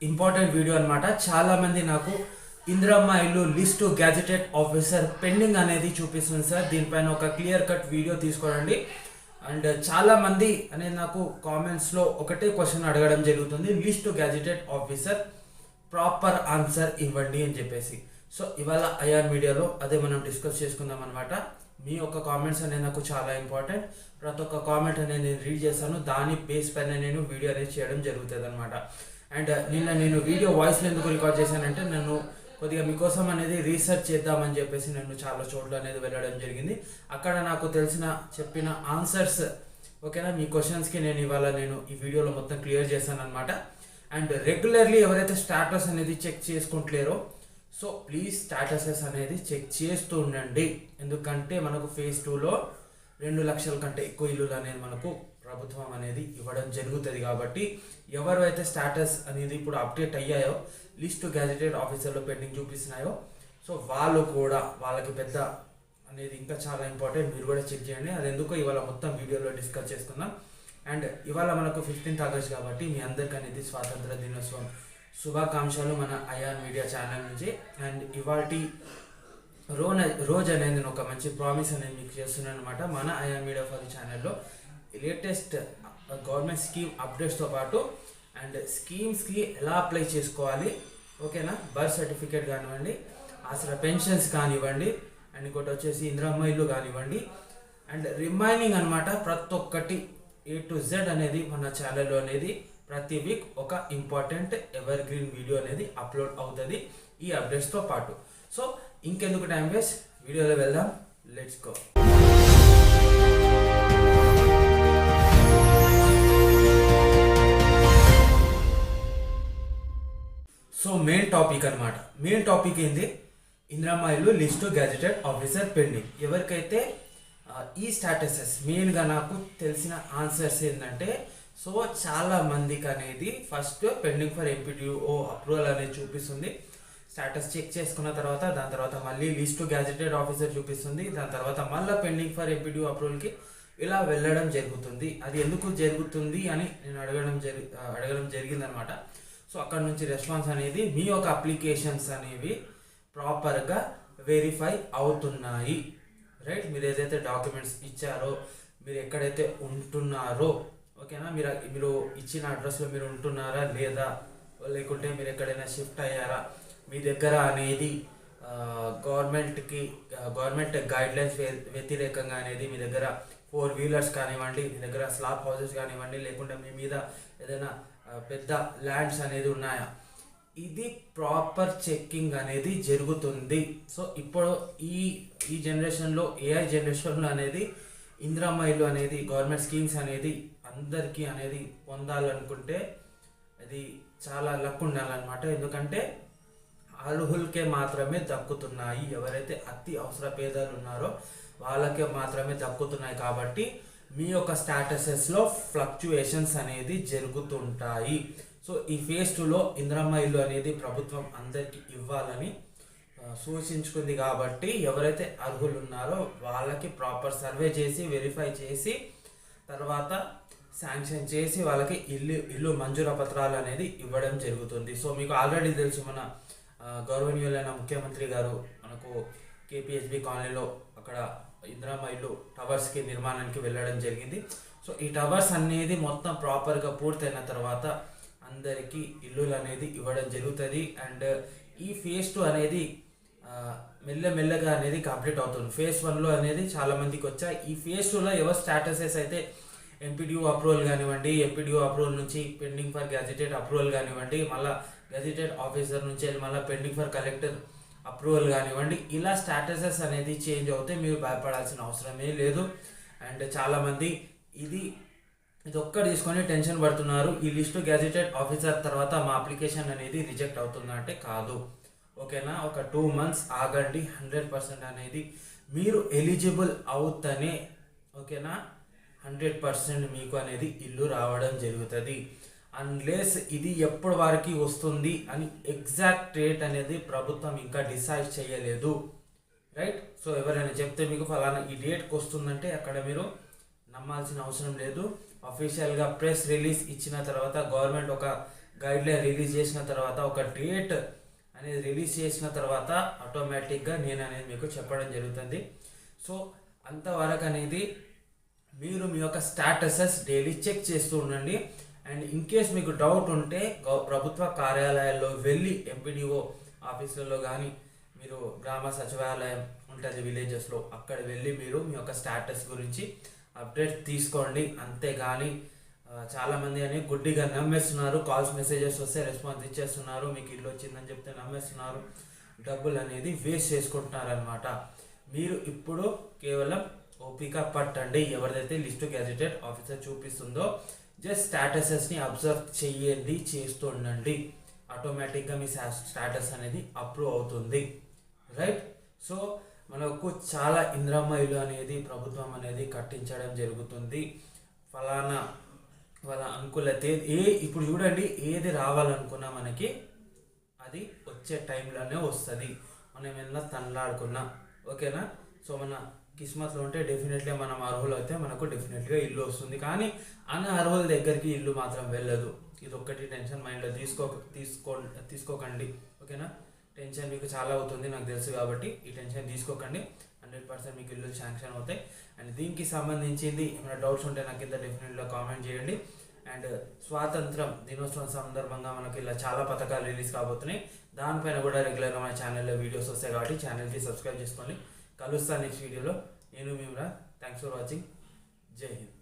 Important video అనమాట. చాలా మంది నాకు ఇందిరమ్మ ఇల్లు లిస్టు గ్యాజెటెడ్ ఆఫీసర్ పెండింగ్ అనేది చూపిస్తుంది సార్. దీనిపైన ఒక క్లియర్ కట్ వీడియో తీసుకోండి. అండ్ చాలా మంది అనేది నాకు కామెంట్స్లో ఒకటే క్వశ్చన్ అడగడం జరుగుతుంది, లిస్టు గ్యాజెటెడ్ ఆఫీసర్ ప్రాపర్ ఆన్సర్ ఇవ్వండి అని చెప్పేసి. సో ఇవాళ ఐఆర్ మీడియాలో అదే మనం డిస్కస్ చేసుకుందాం అనమాట. మీ యొక్క కామెంట్స్ అనేది నాకు చాలా ఇంపార్టెంట్. ప్రతి ఒక్క కామెంట్ అనేది నేను రీడ్ చేస్తాను, దాని బేస్ పైన నేను వీడియో అనేది చేయడం జరుగుతుంది అనమాట. అండ్ నిన్న నేను వీడియో వాయిస్లో ఎందుకు రికార్డ్ చేశానంటే, నన్ను కొద్దిగా మీకోసం అనేది రీసెర్చ్ చేద్దామని చెప్పేసి నేను చాలా చోట్ల అనేది వెళ్ళడం జరిగింది. అక్కడ నాకు చెప్పిన ఆన్సర్స్ ఓకేనా, మీ క్వశ్చన్స్కి నేను ఇవాళ ఈ వీడియోలో మొత్తం క్లియర్ చేశాను అనమాట. అండ్ రెగ్యులర్లీ ఎవరైతే స్టాటస్ అనేది చెక్ చేసుకుంటలేరో, సో ప్లీజ్ స్టాటసెస్ అనేది చెక్ చేస్తూ ఉండండి. ఎందుకంటే మనకు ఫేజ్ 2లో 2 లక్షల కంటే ఎక్కువ ఇల్లులు అనేది మనకు ప్రభుత్వం అనేది ఇవ్వడం జరుగుతుంది. కాబట్టి ఎవరైతే స్టాటస్ అనేది ఇప్పుడు అప్డేట్ అయ్యాయో, లిస్టు గ్యాజెటెడ్ ఆఫీసర్లో పెండింగ్ చూపిస్తున్నాయో, సో వాళ్ళు కూడా వాళ్ళకి పెద్ద అనేది ఇంకా చాలా ఇంపార్టెంట్, మీరు కూడా చెక్ చేయండి. అది ఎందుకో ఇవాళ మొత్తం వీడియోలో డిస్కస్ చేసుకుందాం. అండ్ ఇవాళ మనకు 15th ఆగస్ట్ కాబట్టి మీ అందరికీ అనేది స్వాతంత్ర దినోత్సవం శుభాకాంక్షలు మన ఐఆర్ మీడియా ఛానల్ నుంచి. అండ్ ఇవాటి రోజు అనేది నేను ఒక మంచి ప్రామిస్ అనేది మీకు చేస్తున్నాను అనమాట. మన ఐఆర్ మీడియా ఫర్ ఛానల్లో లేటెస్ట్ గవర్నమెంట్ స్కీమ్ అప్డేట్స్తో పాటు అండ్ స్కీమ్స్కి ఎలా అప్లై చేసుకోవాలి ఓకేనా, బర్త్ సర్టిఫికేట్ కానివ్వండి, ఆసరా పెన్షన్స్ కానివ్వండి, అండ్ ఇంకోటి వచ్చేసి ఇందిరమ్మ ఇల్లు కానివ్వండి, అండ్ రిమైనింగ్ అనమాట ప్రతి ఒక్కటి A to Z అనేది మన ఛానల్లో అనేది ప్రతి వీక్ ఒక ఇంపార్టెంట్ ఎవర్ గ్రీన్ వీడియో అనేది అప్లోడ్ అవుతుంది ఈ అప్డేట్స్తో పాటు. సో ఇంకెందుకు టైం వేస్ట్, వీడియోలో వెళ్దాం, let's go. So main topic ఏంది, ఇందిరమ్మ ఇల్లు లిస్టు గ్యాజెటెడ్ ఆఫీసర్ పెండింగ్. ఎవరికైతే ఈ స్టాటసెస్ మెయిన్గా నాకు తెలిసిన ఆన్సర్స్ ఏంటంటే, సో చాలా మందికి అనేది first pending for MPDO approval అనేది చూపిస్తుంది. స్టాటస్ చెక్ చేసుకున్న తర్వాత దాని తర్వాత మళ్ళీ లిస్టు గ్యాజెటెడ్ ఆఫీసర్ చూపిస్తుంది, దాని తర్వాత మళ్ళీ పెండింగ్ ఫర్ ఎంపీడీఓ అప్రూవల్కి ఇలా వెళ్ళడం జరుగుతుంది. అది ఎందుకు జరుగుతుంది అని నేను అడగడం జరిగిందనమాట. సో అక్కడ నుంచి రెస్పాన్స్ అనేది మీ యొక్క అప్లికేషన్స్ అనేవి ప్రాపర్గా వెరిఫై అవుతున్నాయి, రైట్. మీరు ఏదైతే డాక్యుమెంట్స్ ఇచ్చారో, మీరు ఎక్కడైతే ఉంటున్నారో ఓకేనా, మీరు ఇచ్చిన అడ్రస్లో మీరు ఉంటున్నారా లేదా, లేకుంటే మీరు ఎక్కడైనా షిఫ్ట్ అయ్యారా, మీ దగ్గర అనేది గవర్నమెంట్ గైడ్లైన్స్ వ్యతిరేకంగా అనేది మీ దగ్గర 4 వీలర్స్ కానివ్వండి, మీ దగ్గర స్లాబ్ హౌసెస్ కానివ్వండి, లేకుంటే మీ మీద ఏదైనా పెద్ద ల్యాండ్స్ అనేది ఉన్నాయా, ఇది ప్రాపర్ చెక్కింగ్ అనేది జరుగుతుంది. సో ఇప్పుడు ఈ జనరేషన్లో, ఏఐ జనరేషన్లో అనేది ఇందిరమ్మ ఇల్లు అనేది గవర్నమెంట్ స్కీమ్స్ అనేది అందరికీ అనేది పొందాలనుకుంటే అది చాలా లక్ ఉండాలన్నమాట. ఎందుకంటే అర్హులకే మాత్రమే దక్కుతున్నాయి, ఎవరైతే అతి అవసర పేదలు ఉన్నారో వాళ్ళకే మాత్రమే దక్కుతున్నాయి. కాబట్టి మీ యొక్క స్టాటసెస్లో ఫ్లక్చుయేషన్స్ అనేది జరుగుతుంటాయి. సో ఈ ఫేజ్ 2లో ఇందిరమ్మ ఇల్లు అనేది ప్రభుత్వం అందరికీ ఇవ్వాలని సూచించుకుంది. కాబట్టి ఎవరైతే అర్హులు ఉన్నారో వాళ్ళకి ప్రాపర్ సర్వే చేసి వెరిఫై చేసి తర్వాత శాంక్షన్ చేసి వాళ్ళకి ఇల్లు మంజూరు పత్రాలు అనేది ఇవ్వడం జరుగుతుంది. సో మీకు ఆల్రెడీ తెలుసు, మన గౌరవనీయులైన ముఖ్యమంత్రి గారు మనకు కేపీహెచ్బి కాలనీలో అక్కడ ఇందిరమ్మ ఇల్లు టవర్స్కి నిర్మాణానికి వెళ్ళడం జరిగింది. సో ఈ టవర్స్ అనేది మొత్తం ప్రాపర్గా పూర్తయిన తర్వాత అందరికీ ఇల్లులు అనేది ఇవ్వడం జరుగుతుంది. అండ్ ఈ ఫేజ్ 2 అనేది మెల్లమెల్లగా అనేది కంప్లీట్ అవుతుంది. ఫేజ్ 1లో అనేది చాలా మందికి వచ్చాయి. ఈ ఫేజ్ 2లో ఎవరు స్టాటసెస్ అయితే ఎంపీడీఓ అప్రూవల్ కానివ్వండి, ఎంపీడీఓ అప్రూవల్ నుంచి పెండింగ్ ఫర్ గ్యాజెటెడ్ అప్రూవల్ కానివ్వండి, మళ్ళీ గ్యాజెటెడ్ ఆఫీసర్ నుంచి మళ్ళీ పెండింగ్ ఫర్ కలెక్టర్ అప్రూవల్ కానివ్వండి, ఇలా స్టాటసెస్ అనేది చేంజ్ అవుతే మీరు భయపడాల్సిన అవసరమే లేదు. అండ్ చాలామంది ఇది ఒక్కటి తీసుకొని టెన్షన్ పడుతున్నారు, ఈ లిస్టు గ్యాజెటెడ్ ఆఫీసర్ తర్వాత మా అప్లికేషన్ అనేది రిజెక్ట్ అవుతుందా అంటే కాదు ఓకేనా. ఒక 2 months ఆగండి, 100% అనేది మీరు ఎలిజిబుల్ అవుతనే ఓకేనా 100% మీకు అనేది ఇల్లు రావడం జరుగుతుంది. అన్లెస్ ఇది ఎప్పటి వరకు వస్తుంది అని ఎగ్జాక్ట్ డేట్ అనేది ప్రభుత్వం ఇంకా డిసైడ్ చేయలేదు, రైట్. సో ఎవరైనా చెప్తే మీకు ఫలానా ఈ డేట్కి వస్తుందంటే అక్కడ మీరు నమ్మాల్సిన అవసరం లేదు. అఫీషియల్గా ప్రెస్ రిలీజ్ ఇచ్చిన తర్వాత గవర్నమెంట్ ఒక గైడ్లైన్ రిలీజ్ చేసిన తర్వాత, ఒక డేట్ అనేది రిలీజ్ చేసిన తర్వాత ఆటోమేటిక్గా నేను అనేది మీకు చెప్పడం జరుగుతుంది. సో అంతవరకు అనేది మీరు మీ యొక్క స్టాటసెస్ డైలీ చెక్ చేస్తూ ఉండండి. అండ్ ఇన్ కేస్ మీకు డౌట్ ఉంటే ప్రభుత్వ కార్యాలయాల్లో వెళ్ళి ఎంపీడీఓ ఆఫీసులలో కానీ, మీరు గ్రామ సచివాలయం ఉంటుంది విలేజెస్లో, అక్కడ వెళ్ళి మీరు మీ యొక్క స్టాటస్ గురించి అప్డేట్ తీసుకోండి. అంతేగాని చాలామంది అని గుడ్డిగా నమ్మేస్తున్నారు. కాల్స్ మెసేజెస్ వస్తే రెస్పాన్స్ ఇచ్చేస్తున్నారు, మీకు ఇల్లు వచ్చిందని చెప్తే నమ్మేస్తున్నారు, డబ్బులు అనేది వేస్ట్ చేసుకుంటున్నారు అనమాట. మీరు ఇప్పుడు కేవలం ఓపిక పట్టండి. ఎవరిదైతే లిస్టు గ్యాజెటెడ్ ఆఫీసర్ చూపిస్తుందో జస్ట్ స్టాటసెస్ని అబ్జర్వ్ చేయండి, చేస్తూ ఉండండి. ఆటోమేటిక్గా మీ స్టాటస్ అనేది అప్రూవ్ అవుతుంది. రైట్. సో మనకు చాలా ఇందిరమ్మ ఇల్లు అనేది ప్రభుత్వం అనేది కట్టించడం జరుగుతుంది. ఫలానా వాళ్ళ అనుకూలత ఇప్పుడు చూడండి, ఏది రావాలనుకున్నా మనకి అది వచ్చే టైంలోనే వస్తుంది. మనం ఏమైనా తనలాడుకున్నా, ఓకేనా. సో మన కిస్మత్లో ఉంటే డెఫినెట్లీ మనం అర్హులు అయితే మనకు డెఫినెట్గా ఇల్లు వస్తుంది. కానీ అర్హుల దగ్గరికి ఇల్లు మాత్రం వెళ్ళదు. ఇది ఒక్కటి టెన్షన్ మైండ్లో తీసుకోకండి, ఓకేనా. టెన్షన్ మీకు చాలా అవుతుంది నాకు తెలుసు, కాబట్టి ఈ టెన్షన్ తీసుకోకండి. 100% మీకు ఇల్లు శాంక్షన్ అవుతాయి. అండ్ దీనికి సంబంధించింది ఏమైనా డౌట్స్ ఉంటే నాకు కింద డెఫినెట్గా కామెంట్ చేయండి. అండ్ స్వాతంత్రం దినోత్సవం సందర్భంగా మనకి ఇలా చాలా పథకాలు రిలీజ్ కాబోతున్నాయి. దానిపైన కూడా రెగ్యులర్గా మన ఛానల్లో వీడియోస్ వస్తాయి, కాబట్టి ఛానల్కి సబ్స్క్రైబ్ చేసుకోండి. కలుస్తాను నెక్స్ట్ వీడియోలో. నేను మీ Imran. Thanks for watching. Jai Hind.